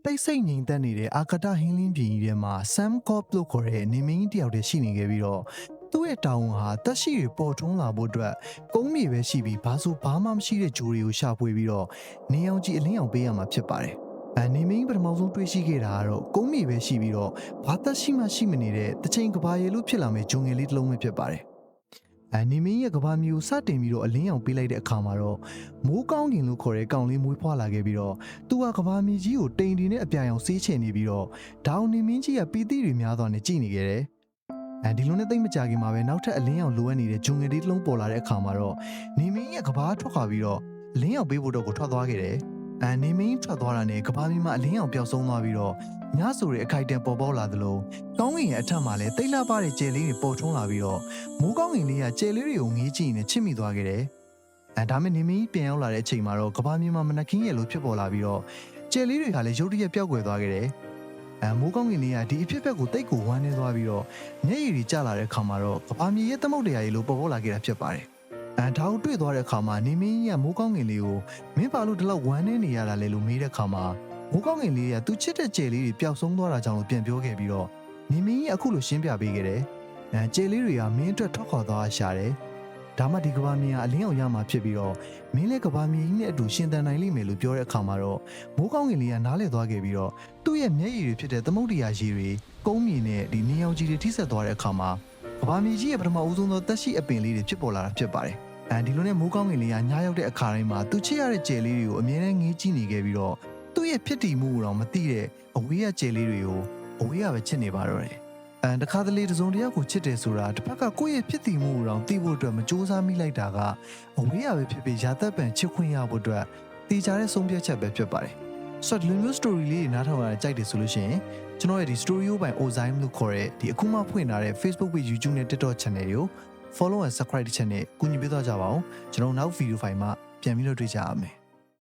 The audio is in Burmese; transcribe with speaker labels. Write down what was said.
Speaker 1: တိတ်ဆိတ်ငြိမ်သက်နေတဲ့အာကာသဟင်းလင်းပြင်ကြီးထဲမှာ Sam Cobb လို့ခေါ်တဲ့နေမင်းကြီးတယောက်တည်းရှိနေခဲ့ပြီးတော့သူ့ရဲ့တာဝန်ဟာတက်ရှိတွေပေါ်ထွန်းလာဖို့အတွက်ကုန်းမြေပဲရှိပြီးဘာမှမရှိတဲ့ဂျိုတွေကိုရှာဖွေပြီးတော့နေအောင်ကြီးအလင်းအောင်ပေးရမှာဖြစ်ပါတယ်။နေမင်းပထမဆုံးတွေ့ရှိခဲ့တာကတော့ကုန်းမြေပဲရှိပြီးတော့ဘာသက်ရှိမှရှိမနေတဲ့တချိန်ကဘာရည်လို့ဖြစ်လာမဲ့ဂျုံငယ်လေးတစ်လုံးပဲဖြစ်ပါတယ်။နေမင်းရဲ့ကဘာမျိုးစတင်ပြီးတော့အလင်းအောင်ပေးလိုက်တဲ့အခါမှာတော့မိုးကောင်းကင်လို့ခေါ်တဲ့ကောင်လေးမွေးဖွားလာခဲ့ပြီးတော့သူကကဘာမြေကြီးကိုတိမ်တင်နဲ့အပြာရောင်ဆေးချင်နေပြီးတော့ဒေါင်နေမင်းကြီးကပီတိတွေများစွာနဲ့ကြည်နေခဲ့တယ်။ဒီလိုနဲ့သိမ့်မကြခင်မှာပဲနောက်ထပ်အလင်းအောင်လိုအပ်နေတဲ့ဂျုံငယ်လေးတစ်လုံးပေါ်လာတဲ့အခါမှာတော့နေမင်းရဲ့ကဘာထွက်ခွာပြီးတော့အလင်းအောင်ပေးဖို့တော့ကိုထွက်သွားခဲ့တယ်။နေမင်းထွက်သွားတာနဲ့ကဘာမြေမှာအလင်းအောင်ပျောက်ဆုံးသွားပြီးတော့ညဆိုတဲ့အခိုက်အတန့်ပေါ်ပေါက်လာသလိုကောင်းကင်ရဲ့အထက်မှာလည်းတိတ်လှပတဲ့ကျယ်လေးတွေပေါ်ထွန်းလာပြီးတော့မိုးကောင်းကင်လေးကကျယ်လေးတွေကိုငေးကြည့်နေချစ်မိသွားခဲ့တယ်။ဒါမဲ့နေမင်းပြန်ရောက်လာတဲ့အချိန်မှာတော့ကဘာမြေမှာမနက်ခင်းရဲ့လိုဖြစ်ပေါ်လာပြီးတော့ကျယ်လေးတွေကလည်းရုတ်တရက်ပျောက်ကွယ်သွားခဲ့တယ်။မိုးကောင်းကင်လေးကဒီအဖြစ်အပျက်ကိုတိတ်ကိုဝမ်းနေသွားပြီးတော့မျက်ရည်တွေကျလာတဲ့အခါမှာတော့ကဘာမြေရဲ့သမုတ်တရားကြီးလိုပေါ်ပေါက်လာခဲ့တာဖြစ်ပါတယ်။ဒါကိုတွေ့သွားတဲ့အခါမှာနေမင်းကြီးကမိုးကောင်းကင်လေးကိုမင်းဘာလို့ဒီလောက်ဝမ်းနေနေရတာလဲလို့မေးတဲ့အခါမှာမိုးကောင်းကင်လေးကသူချစ်တဲ့ကျယ်လေးတွေပျောက်ဆုံးသွားတာကြောင့်လို့ပြန်ပြောခဲ့ပြီးတော့နေမင်းကြီးအခုလိုရှင်းပြပေးခဲ့တယ်။ကျယ်လေးတွေကမင်းအတွက်ထွက်ခွာသွားရှာတယ်။ဒါမှဒီကဘာမြေကအလင်းအောင်ရမှာဖြစ်ပြီးတော့မင်းလည်းကဘာမြေကြီးနဲ့အတူရှင်သန်နိုင်လိမ့်မယ်လို့ပြောတဲ့အခါမှာတော့မိုးကောင်းကင်လေးကနားလည်သွားခဲ့ပြီးတော့သူ့ရဲ့မျက်ရည်တွေဖြစ်တဲ့သမုတ်တရားရည်တွေကုန်းမြေနဲ့ဒီနေအောင်ကြီးတွေထိဆက်သွားတဲ့အခါမှာကဘာမြေကြီးရဲ့ပထမဦးဆုံးသောတက်ရှိအပင်လေးတွေဖြစ်ပေါ်လာတာဖြစ်ပါတယ်။ဒီလိုနဲ့မိုးကောင်းကင်လေးကညရောက်တဲ့အခါတိုင်းမှာသူချစ်ရတဲ့ကျယ်လေးတွေကိုအမြဲတမ်းငေးကြည့်နေခဲ့ပြီးတော့သူ့ရဲ့ဖြစ်တည်မှုကိုတော့မသိတဲ့အဝေးရကျယ်လေးတွေကိုအဝေးရပဲချစ်နေပါတော့တယ်။တခါတလေတစုံတယောက်ကိုချစ်တယ်ဆိုတာတစ်ဖက်ကကိုယ့်ရဲ့ဖြစ်တည်မှုကိုတော့သိဖို့အတွက်မကြိုးစားမိလိုက်တာကအဝေးရပဲဖြစ်ဖြစ်ရာသက်ပံချစ်ခွင့်ရဖို့အတွက်တည်ကြတဲ့ဆုံးဖြတ်ချက်ပဲဖြစ်ပါတယ်။ဆိုတော့ဒီလိုမျိုး story လေးတွေနားထောင်ရတဲ့ကြိုက်တယ်ဆိုလို့ရှိရင်ကျွန်တော်ရဲ့ဒီ story ပိုင် Ozime လို့ခေါ်တဲ့ဒီအခုမှဖွင့်ထားတဲ့ Facebook page YouTube နဲ့ TikTok channel တွေကို follow and subscribe တဲ့ channel ကူညီပေးသွားကြပါအောင်ကျွန်တော်နောက် video file မှာပြန်ပြီးတော့တွေ့ကြရမယ်